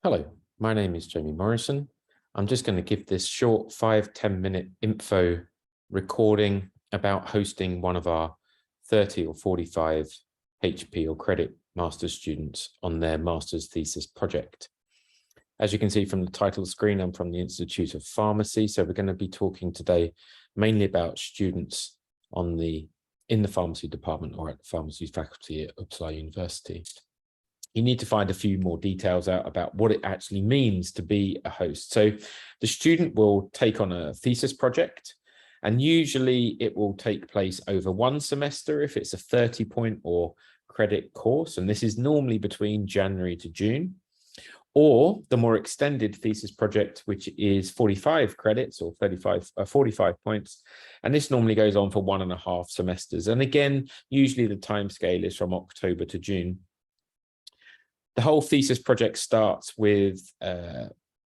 Hello, my name is Jamie Morrison. I'm just going to give this short 5-10 minute info recording about hosting one of our 30 or 45 HP or credit master's students on their master's thesis project. As you can see from the title screen, I'm from the Institute of Pharmacy. So we're going to be talking today mainly about students in the pharmacy department or at the pharmacy faculty at Uppsala University. You need to find a few more details out about what it actually means to be a host. So the student will take on a thesis project, and usually it will take place over one semester if it's a 30-point or credit course, and this is normally between January to June, or the more extended thesis project, which is 45 credits or 45 points. And this normally goes on for 1.5 semesters. And again, usually the timescale is from October to June. The whole thesis project starts with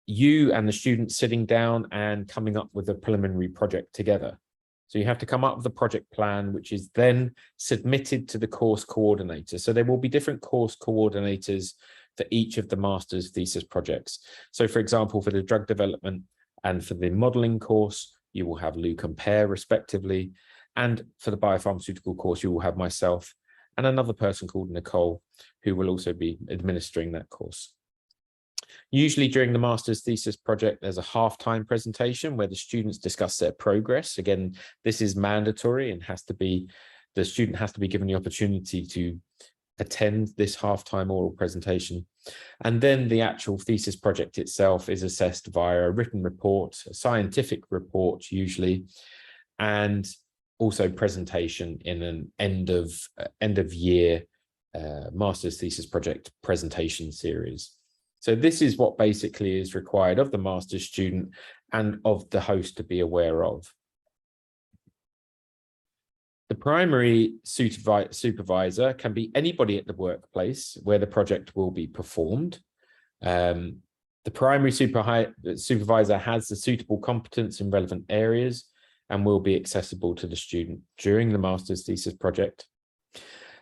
you and the student sitting down and coming up with a preliminary project together. So you have to come up with a project plan, which is then submitted to the course coordinator. So there will be different course coordinators for each of the master's thesis projects. So for example, for the drug development and for the modeling course, you will have Luke and Per respectively. And for the biopharmaceutical course, you will have myself and another person called Nicole, who will also be administering that course. Usually during the master's thesis project, there's a halftime presentation where the students discuss their progress. Again, this is mandatory and the student has to be given the opportunity to attend this halftime oral presentation. And then the actual thesis project itself is assessed via a written report, a scientific report usually, and also presentation in an end of year master's thesis project presentation series. So this is what basically is required of the master's student and of the host to be aware of. The primary supervisor can be anybody at the workplace where the project will be performed. The primary supervisor has the suitable competence in relevant areas and will be accessible to the student during the master's thesis project.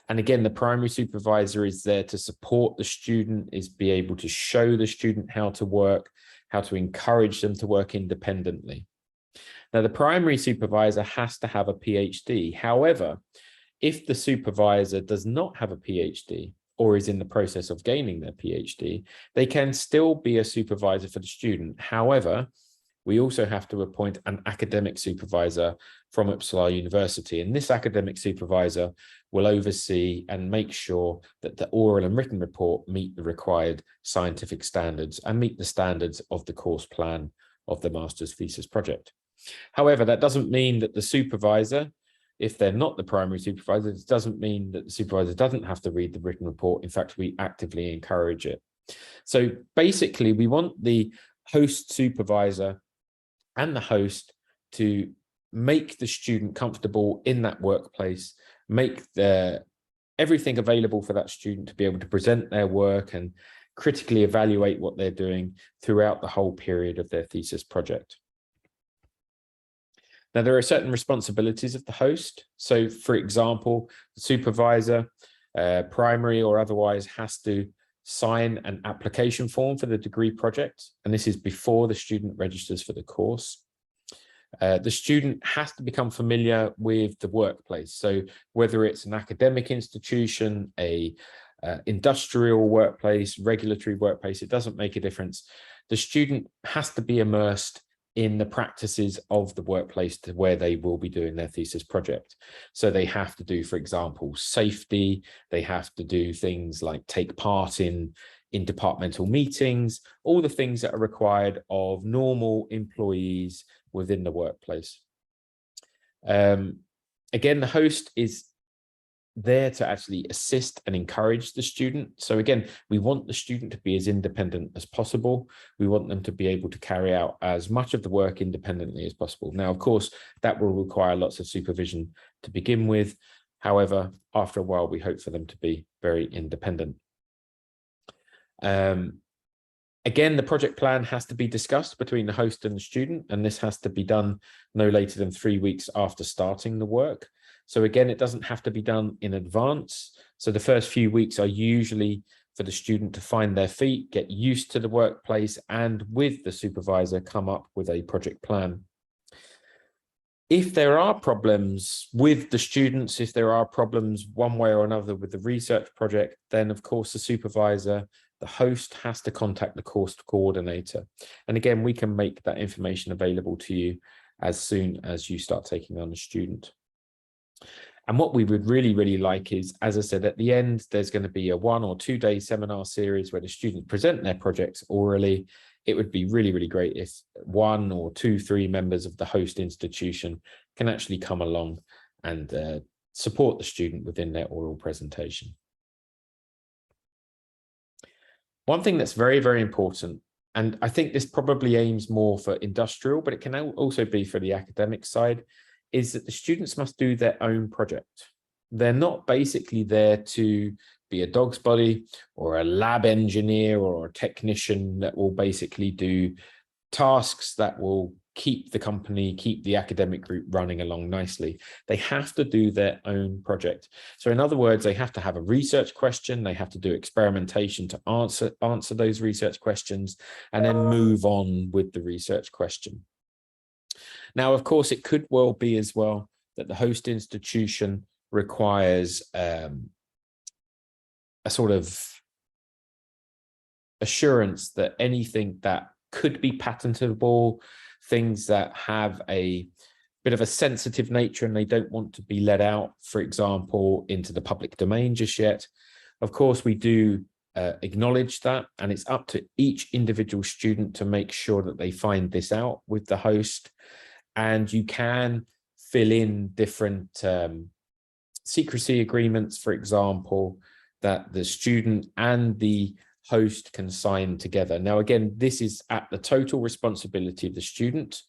And again, the primary supervisor is there to support the student, is be able to show the student how to work, how to encourage them to work independently. Now, the primary supervisor has to have a PhD. However, if the supervisor does not have a PhD or is in the process of gaining their PhD, they can still be a supervisor for the student. However, we also have to appoint an academic supervisor from Uppsala University. And this academic supervisor will oversee and make sure that the oral and written report meet the required scientific standards and meet the standards of the course plan of the master's thesis project. However, that doesn't mean that the supervisor, if they're not the primary supervisor, it doesn't mean that the supervisor doesn't have to read the written report. In fact, we actively encourage it. So basically, we want the host supervisor and the host to make the student comfortable in that workplace, make everything available for that student to be able to present their work and critically evaluate what they're doing throughout the whole period of their thesis project. Now, there are certain responsibilities of the host. So, for example, the supervisor, primary or otherwise, has to sign an application form for the degree project, and this is before the student registers for the course. The student has to become familiar with the workplace. So whether it's an academic institution, a industrial workplace, regulatory workplace, it doesn't make a difference. The student has to be immersed in the practices of the workplace to where they will be doing their thesis project. So they have to do, for example, safety. They have to do things like take part in departmental meetings, all the things that are required of normal employees within the workplace. Again, the host is there to actually assist and encourage the student. So again, we want the student to be as independent as possible. We want them to be able to carry out as much of the work independently as possible. Now, of course, that will require lots of supervision to begin with. However, after a while, we hope for them to be very independent. Again, the project plan has to be discussed between the host and the student, and this has to be done no later than 3 weeks after starting the work. So again, it doesn't have to be done in advance. So the first few weeks are usually for the student to find their feet, get used to the workplace, and with the supervisor, come up with a project plan. If there are problems with the students, if there are problems one way or another with the research project, then of course the supervisor, the host, has to contact the course coordinator. And again, we can make that information available to you as soon as you start taking on a student. And what we would really, really like is, as I said, at the end, there's going to be a 1 or 2 day seminar series where the students present their projects orally. It would be really, really great if 1 or 2, 3 members of the host institution can actually come along and support the student within their oral presentation. One thing that's very, very important, and I think this probably aims more for industrial, but it can also be for the academic side, is that the students must do their own project. They're not basically there to be a dog's body or a lab engineer or a technician that will basically do tasks that will keep the company, keep the academic group running along nicely. They have to do their own project. So in other words, they have to have a research question, they have to do experimentation to answer those research questions, and then move on with the research question. Now, of course, it could well be as well that the host institution requires a sort of assurance that anything that could be patentable, things that have a bit of a sensitive nature and they don't want to be let out, for example, into the public domain just yet. Of course, we do acknowledge that, and it's up to each individual student to make sure that they find this out with the host. And you can fill in different secrecy agreements, for example, that the student and the host can sign together. Now, again, this is at the total responsibility of the student.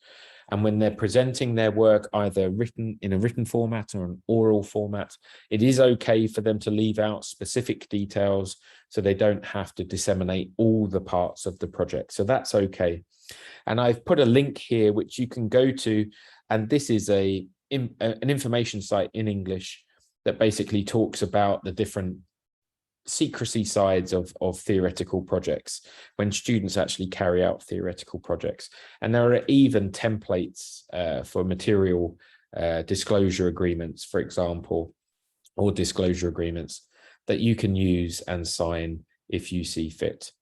And when they're presenting their work, either written in a written format or an oral format, it is okay for them to leave out specific details so they don't have to disseminate all the parts of the project. So that's okay. And I've put a link here which you can go to, and this is an information site in English that basically talks about the different secrecy sides of theoretical projects when students actually carry out theoretical projects. And there are even templates for material disclosure agreements, for example, or disclosure agreements that you can use and sign if you see fit.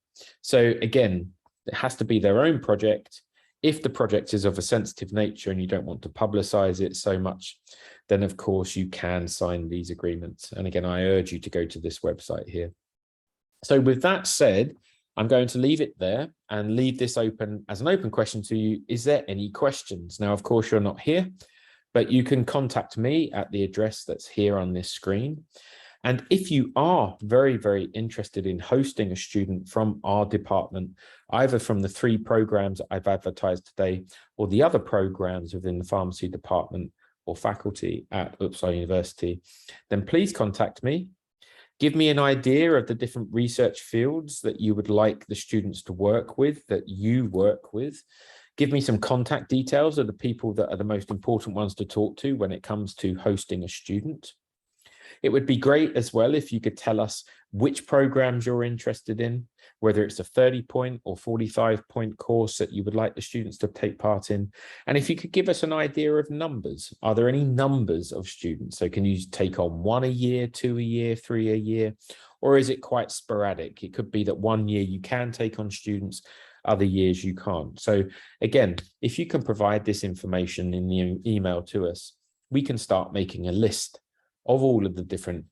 So again, it has to be their own project. If the project is of a sensitive nature and you don't want to publicize it so much, then of course you can sign these agreements. And again, I urge you to go to this website here. So with that said, I'm going to leave it there and leave this open as an open question to you. Is there any questions? Now, of course, you're not here, but you can contact me at the address that's here on this screen. And if you are very, very interested in hosting a student from our department, either from the 3 programs I've advertised today or the other programs within the pharmacy department or faculty at Uppsala University, then please contact me. Give me an idea of the different research fields that you would like the students to work with, that you work with. Give me some contact details of the people that are the most important ones to talk to when it comes to hosting a student. It would be great as well if you could tell us which programs you're interested in, whether it's a 30-point or 45-point course that you would like the students to take part in. And if you could give us an idea of numbers, are there any numbers of students? So can you take on 1 a year, 2 a year, 3 a year, or is it quite sporadic? It could be that 1 year you can take on students, other years you can't. So again, if you can provide this information in the email to us, we can start making a list of all of the different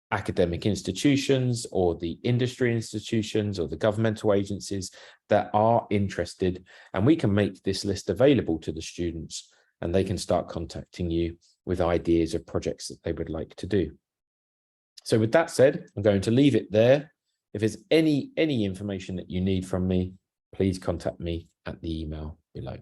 academic institutions or the industry institutions or the governmental agencies that are interested, and we can make this list available to the students and they can start contacting you with ideas of projects that they would like to do. So with that said, I'm going to leave it there. If there's any information that you need from me, please contact me at the email below.